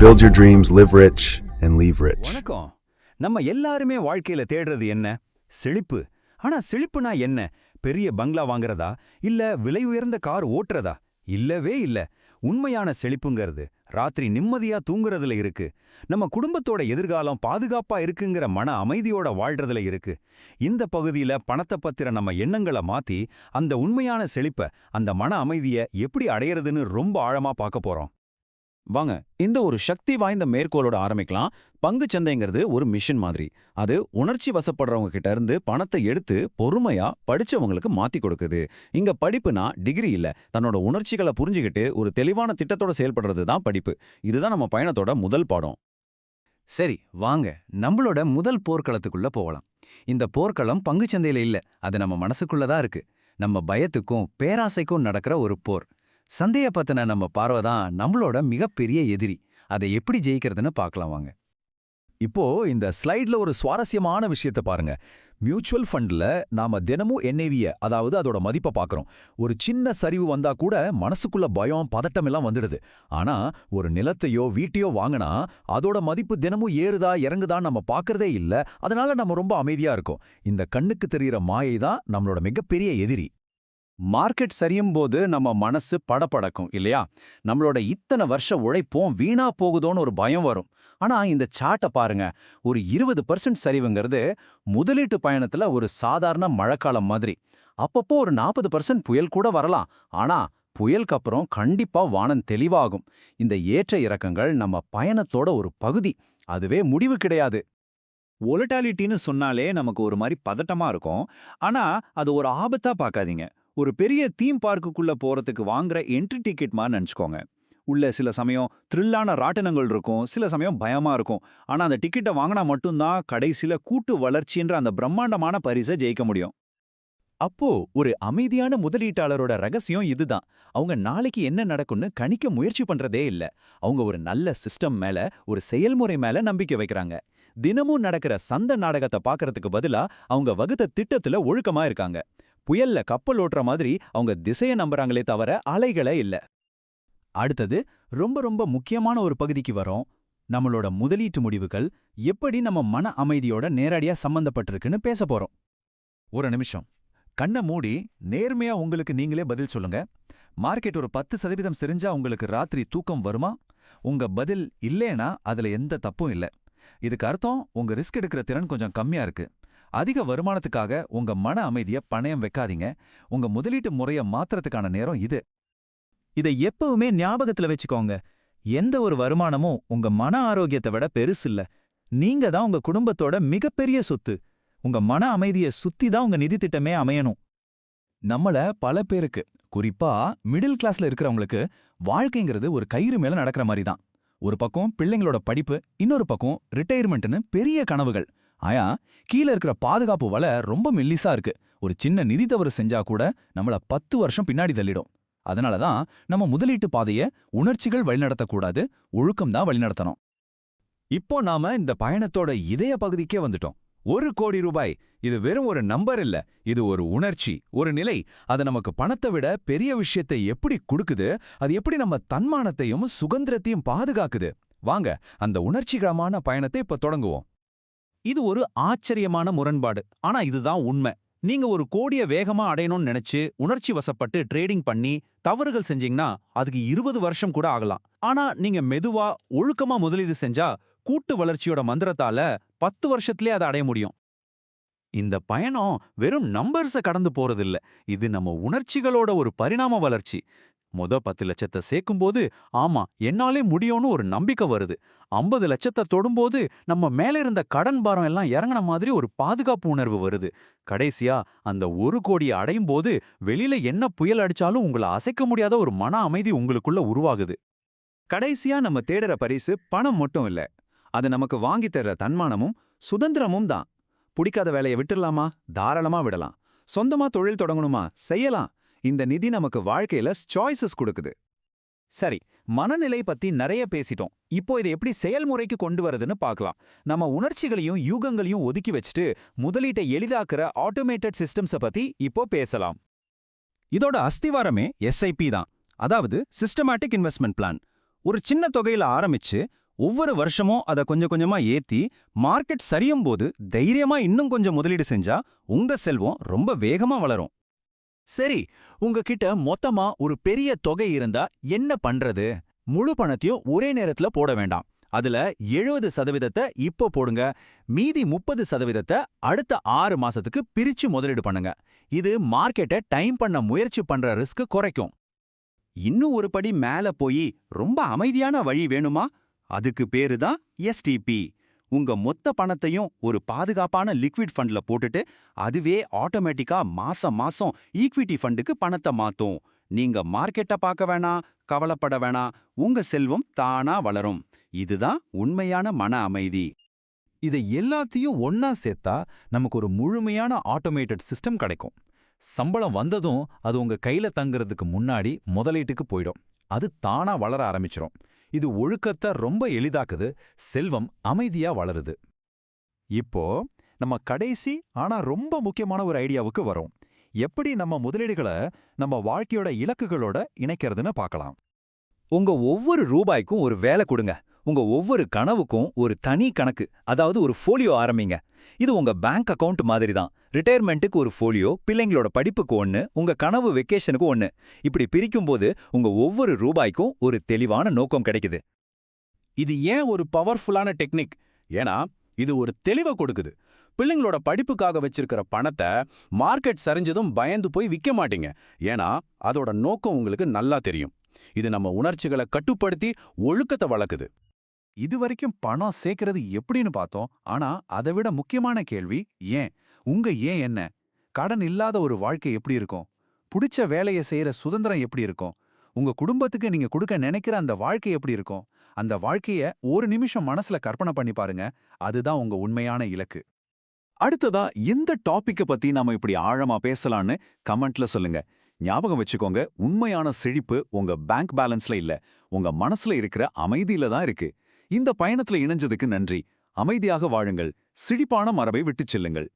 Build your dreams, live rich, and leave rich. வணக்கம். நம்ம எல்லாருமே வாழ்க்கையில தேடுறது என்ன? செழிப்பு. ஆனா செழிப்புனா என்ன? பெரிய பங்களா வாங்குறதா? இல்ல விலை உயர்ந்த கார் ஓட்டுறதா? இல்லவே இல்ல. உண்மையான செழிப்புங்கிறது ராத்திரி நிம்மதியா தூங்குறதுல இருக்கு. நம்ம குடும்பத்தோட எதிர்காலம் பாதுகாப்பா இருக்குங்கிற மன அமைதியோட வாழ்றதுல இருக்கு. இந்த பகுதியில பணத்தை பத்திர நம்ம எண்ணங்களை மாத்தி அந்த உண்மையான செழிப்ப, அந்த மன அமைதியை எப்படி அடையறதுன்னு ரொம்ப ஆழமா பார்க்க போறோம். வாங்க இந்த ஒரு சக்தி வாய்ந்த மேற்கோளோட ஆரம்பிக்கலாம். பங்குச் சந்தைங்கிறது ஒரு மிஷின் மாதிரி. அது உணர்ச்சி வசப்படுறவங்க கிட்ட இருந்து பணத்தை எடுத்து பொறுமையா படிச்சவங்களுக்கு மாத்தி கொடுக்குது. இங்க படிப்புனா டிகிரி இல்ல, தன்னோட உணர்ச்சிகளை புரிஞ்சுக்கிட்டு ஒரு தெளிவான திட்டத்தோட செயல்படுறது தான் படிப்பு. இதுதான் நம்ம பயணத்தோட முதல் பாடம். சரி, வாங்க நம்மளோட முதல் போர்க்களத்துக்குள்ள போகலாம். இந்த போர்க்களம் பங்குச்சந்தையில இல்ல, அது நம்ம மனசுக்குள்ள தான் இருக்கு. நம்ம பயத்துக்கும் பேராசைக்கும் நடக்கிற ஒரு போர். சந்தைய பத்தின நம்ம பார்வை தான் நம்மளோட மிகப்பெரிய எதிரி. அதை எப்படி ஜெயிக்கிறதுன்னு பார்க்கலாம் வாங்க. இப்போ இந்த ஸ்லைட்ல ஒரு சுவாரஸ்யமான விஷயத்தை பாருங்க. மியூச்சுவல் ஃபண்ட்ல நாம தினமும் என்ஏவிய, அதாவது அதோட மதிப்பை பார்க்கறோம். ஒரு சின்ன சரிவு வந்தா கூட மனசுக்குள்ள பயம், பதட்டம் எல்லாம் வந்துடுது. ஆனா ஒரு நிலத்தையோ வீட்டையோ வாங்கினா அதோட மதிப்பு தினமும் ஏறுதா இறங்குதான்னு நம்ம பார்க்கறதே இல்ல. அதனால நம்ம ரொம்ப அமைதியா இருக்கோம். இந்த கண்ணுக்கு தெரிகிற மாயை தான் நம்மளோட மிகப்பெரிய எதிரி. மார்க்கெட் சரியும் போது நம்ம மனசு படபடக்கும் இல்லையா? நம்மளோட இத்தனை வருஷ உழைப்பும் வீணா போகுதோன்னு ஒரு பயம் வரும். ஆனா இந்த சார்ட்டை பாருங்க, ஒரு 20% சரிவுங்கிறது முதலீட்டு பயணத்துல ஒரு சாதாரண மழைக்காலம் மாதிரி. அப்பப்போ ஒரு 40% புயல் கூட வரலாம். ஆனா புயலுக்கு அப்புறம் கண்டிப்பா வானம் தெளிவாகும். இந்த ஏற்ற இறக்கங்கள் நம்ம பயணத்தோட ஒரு பகுதி, அதுவே முடிவு கிடையாது. வொலட்டாலிட்டின்னு சொன்னாலே நமக்கு ஒரு மாதிரி பதட்டமா இருக்கும். ஆனா அது ஒரு ஆபத்தா பார்க்காதீங்க. ஒரு பெரிய தீம் பார்க்குக்குள்ள போறதுக்கு வாங்குற என்ட்ரி டிக்கெட் மாதிரி நினச்சிக்கோங்க. உள்ள சில சமயம் த்ரில்லான ராட்டினங்கள் இருக்கும், சில சமயம் பயமா இருக்கும். ஆனா அந்த டிக்கெட்டை வாங்கினா மட்டும்தான் கடைசியில கூட்டு வளர்ச்சின்ற அந்த பிரம்மாண்டமான பரிசை ஜெயிக்க முடியும். அப்போ ஒரு அமைதியான முதலீட்டாளரோட ரகசியம் இதுதான். அவங்க நாளைக்கு என்ன நடக்கும்னு கணிக்க முயற்சி பண்றதே இல்ல. அவங்க ஒரு நல்ல சிஸ்டம் மேல, ஒரு செயல்முறை மேல நம்பிக்கை வைக்கிறாங்க. தினமும் நடக்கிற சந்த நாடகத்தை பார்க்கறதுக்கு பதிலா அவங்க வகுத்த திட்டத்துல ஒழுக்கமா இருக்காங்க. புயல்ல கப்பல் ஓட்டுற மாதிரி அவங்க திசையை நம்புறாங்களே தவிர அலைகளே இல்ல. அடுத்தது ரொம்ப ரொம்ப முக்கியமான ஒரு பகுதிக்கு வரோம். நம்மளோட முதலீட்டு முடிவுகள் எப்படி நம்ம மன அமைதியோட நேரடியா சம்பந்தப்பட்டிருக்குன்னு பேச போறோம். ஒரு நிமிஷம் கண்ணை மூடி நேர்மையா உங்களுக்கு நீங்களே பதில் சொல்லுங்க. மார்க்கெட் ஒரு 10% சரிஞ்சா உங்களுக்கு ராத்திரி தூக்கம் வருமா? உங்க பதில் இல்லேனா அதுல எந்த தப்பும் இல்ல. இதுக்கு அர்த்தம் உங்க ரிஸ்க் எடுக்கிற திறன் கொஞ்சம் கம்மியா இருக்கு. அதிக வருமானத்துக்காக உங்க மன அமைதிய பணயம் வைக்காதீங்க. உங்க முதலீட்டு முறைய மாத்துறதுக்கான நேரம் இது. இதை எப்பவுமே ஞாபகத்துல வச்சுக்கோங்க. எந்த ஒரு வருமானமும் உங்க மன ஆரோக்கியத்தை விட பெருசு இல்ல. நீங்க தான் உங்க குடும்பத்தோட மிகப்பெரிய சொத்து. உங்க மன அமைதியை சுத்தி தான் உங்க நிதி திட்டமே அமையணும். நம்மள பல பேருக்கு, குறிப்பா மிடில் கிளாஸ்ல இருக்கிறவங்களுக்கு, வாழ்க்கைங்கிறது ஒரு கயிறு மேல நடக்கிற மாதிரி தான். ஒரு பக்கம் பிள்ளைங்களோட படிப்பு, இன்னொரு பக்கம் ரிட்டையர்மெண்ட்னு பெரிய கனவுகள். ஆயா கீழே இருக்கிற பாதுகாப்பு வலை ரொம்ப மெல்லிசா இருக்கு. ஒரு சின்ன நிதி தவறு செஞ்சா கூட நம்மள 10 வருஷம் பின்னாடி தள்ளிடும். அதனாலதான் நம்ம முதலீட்டு பாதைய உணர்ச்சிகள் வழிநடத்தக்கூடாது, ஒழுக்கம் தான் வழிநடத்தணும். இப்போ நாம இந்த பயணத்தோட இதய பகுதிக்கே வந்துட்டோம். 1 கோடி ரூபாய், இது வெறும் ஒரு நம்பர் இல்ல, இது ஒரு உணர்ச்சி, ஒரு நிலை. அது நமக்கு பணத்தை விட பெரிய விஷயத்தை எப்படி கொடுக்குது, அது எப்படி நம்ம தன்மானத்தையும் சுதந்திரத்தையும் பாதுகாக்குது. வாங்க அந்த உணர்ச்சிகரமான பயணத்தை இப்ப தொடங்குவோம். இது ஒரு ஆச்சரியமான முரண்பாடு, ஆனா இதுதான் உண்மை. நீங்க ஒரு கோடிய வேகமா அடையணும்னு நினைச்சு உணர்ச்சி வசப்பட்டு ட்ரேடிங் பண்ணி தவறுகள் செஞ்சீங்கன்னா அதுக்கு 20 வருஷம் கூட ஆகலாம். ஆனா நீங்க மெதுவா ஒழுக்கமா முதலீடு செஞ்சா கூட்டு வளர்ச்சியோட மந்திரத்தால 10 வருஷத்திலே அதை அடைய முடியும். இந்த பயணம் வெறும் நம்பர்ஸ கடந்து போறதில்ல, இது நம்ம உணர்ச்சிகளோட ஒரு பரிணாம வளர்ச்சி. 10 லட்சத்தை சேர்க்கும்போது ஆமா என்னாலே முடியும்னு ஒரு நம்பிக்கை வருது. 50 லட்சத்தை தொடும்போது நம்ம மேல இருந்த கடன் பாரம் எல்லாம் இறங்கின மாதிரி ஒரு பாதுகாப்பு உணர்வு வருது. கடைசியா அந்த 1 கோடியை அடையும் போது வெளியில என்ன புயல் அடிச்சாலும் உங்களை அசைக்க முடியாத ஒரு மன அமைதி உங்களுக்குள்ள உருவாகுது. கடைசியா நம்ம தேடுற பரிசு பணம் மட்டும் இல்ல, அது நமக்கு வாங்கி தர்ற தன்மானமும் சுதந்திரமும் தான். பிடிக்காத வேலையை விட்டுடலாமா? தாராளமா விடலாம். சொந்தமா தொழில் தொடங்கணுமா? செய்யலாம். இந்த நிதி நமக்கு வாழ்க்கையில சாய்ஸஸ் கொடுக்குது. சரி, மனநிலை பத்தி நிறைய பேசிட்டோம். இப்போ இதை எப்படி செயல்முறைக்கு கொண்டு வரதுன்னு பார்க்கலாம். நம்ம உணர்ச்சிகளையும் யூகங்களையும் ஒதுக்கி வச்சுட்டு முதலீட்டை எளிதாக்குற ஆட்டோமேட்டட் சிஸ்டம்ஸை பத்தி இப்போ பேசலாம். இதோட அஸ்திவாரமே SIP தான், அதாவது சிஸ்டமேட்டிக் இன்வெஸ்ட்மெண்ட் பிளான். ஒரு சின்ன தொகையில ஆரம்பிச்சு ஒவ்வொரு வருஷமும் அதை கொஞ்சம் கொஞ்சமா ஏத்தி மார்க்கெட் சரியும் போது தைரியமா இன்னும் கொஞ்சம் முதலீடு செஞ்சா உங்க செல்வம் ரொம்ப வேகமா வளரும். சரி, உங்ககிட்ட மொத்தமா ஒரு பெரிய தொகை இருந்தா என்ன பண்றது? முழு பணத்தையும் ஒரே நேரத்துல போட வேண்டாம். அதுல 70% இப்போ போடுங்க, மீதி 30% அடுத்த 6 மாசத்துக்கு பிரிச்சு முதலீடு பண்ணுங்க. இது மார்க்கெட்டை டைம் பண்ண முயற்சி பண்ற ரிஸ்க் குறைக்கும். இன்னும் ஒரு படி மேல போய் ரொம்ப அமைதியான வழி வேணுமா? அதுக்கு பேரு தான் எஸ்டிபி. உங்க மொத்த பணத்தையும் ஒரு பாதுகாப்பான லிக்விட் ஃபண்ட்ல போட்டுட்டு அதுவே ஆட்டோமேட்டிக்கா மாசம் மாசம் ஈக்விட்டி ஃபண்டுக்கு பணத்தை மாத்தும். நீங்க மார்க்கெட்டை பார்க்க வேணாம், கவலைப்பட வேணாம், உங்க செல்வம் தானா வளரும். இதுதான் உண்மையான மன அமைதி. இதை எல்லாத்தையும் ஒன்னா சேர்த்தா நமக்கு ஒரு முழுமையான ஆட்டோமேட்டட் சிஸ்டம் கிடைக்கும். சம்பளம் வந்ததும் அது உங்க கையில தங்குறதுக்கு முன்னாடி முதலீட்டுக்கு போயிடும். அது தானா வளர ஆரம்பிச்சிரும். இது ஒழுக்கத்தை ரொம்ப எளிதாக்குது, செல்வம் அமைதியா வளருது. இப்போ நம்ம கடைசி ஆனா ரொம்ப முக்கியமான ஒரு ஐடியாவுக்கு வரோம். எப்படி நம்ம முதலீடுகளை நம்ம வாழ்க்கையோட இலக்குகளோட இணைக்கிறதுன்னு பார்க்கலாம். உங்க ஒவ்வொரு ரூபாய்க்கும் ஒரு வேலை கொடுங்க. உங்க ஒவ்வொரு கனவுக்கும் ஒரு தனி கணக்கு, அதாவது ஒரு ஃபோலியோ ஆரம்பிங்க. இது உங்க பேங்க் அக்கவுண்ட் மாதிரி தான். ரிட்டையர்மெண்ட்டுக்கு ஒரு ஃபோலியோ, பிள்ளைங்களோட படிப்புக்கு ஒன்னு, உங்க கனவு வெக்கேஷனுக்கு ஒன்னு. இப்படி பிரிக்கும்போது உங்க ஒவ்வொரு ரூபாய்க்கும் ஒரு தெளிவான நோக்கம் கிடைக்குது. இது ஏன் ஒரு பவர்ஃபுல்லான டெக்னிக்? ஏன்னா இது ஒரு தெளிவை கொடுக்குது. பிள்ளைங்களோட படிப்புக்காக வச்சிருக்கிற பணத்தை மார்க்கெட் சரிஞ்சதும் பயந்து போய் விற்க மாட்டீங்க. ஏன்னா அதோட நோக்கம் உங்களுக்கு நல்லா தெரியும். இது நம்ம உணர்ச்சிகளை கட்டுப்படுத்தி ஒழுக்கத்தை வளர்க்குது. இதுவரைக்கும் பணம் சேர்க்கறது எப்படின்னு பார்த்தோம். ஆனா அதை விட முக்கியமான கேள்வி ஏன்? உங்க ஏன் என்ன? கடன் இல்லாத ஒரு வாழ்க்கை எப்படி இருக்கும்? புடிச்ச வேலையை செய்யற சுதந்திரம் எப்படி இருக்கும்? உங்க குடும்பத்துக்கு நீங்க கொடுக்க நினைக்கிற அந்த வாழ்க்கை எப்படி இருக்கும்? அந்த வாழ்க்கைய ஒரு நிமிஷம் மனசுல கற்பனை பண்ணி பாருங்க. அதுதான் உங்க உண்மையான இலக்கு. அடுத்ததா இந்த டாபிக்க பத்தி நாம இப்படி ஆழமா பேசலான்னு கமெண்ட்ல சொல்லுங்க. ஞாபகம் வச்சுக்கோங்க, உண்மையான செழிப்பு உங்க பேங்க் பேலன்ஸ்ல இல்ல, உங்க மனசுல இருக்கிற அமைதியில தான் இருக்கு. இந்த பயணத்துல இணைஞ்சதுக்கு நன்றி. அமைதியாக வாழுங்கள், செழிப்பான மரபை விட்டுச் செல்லுங்கள்.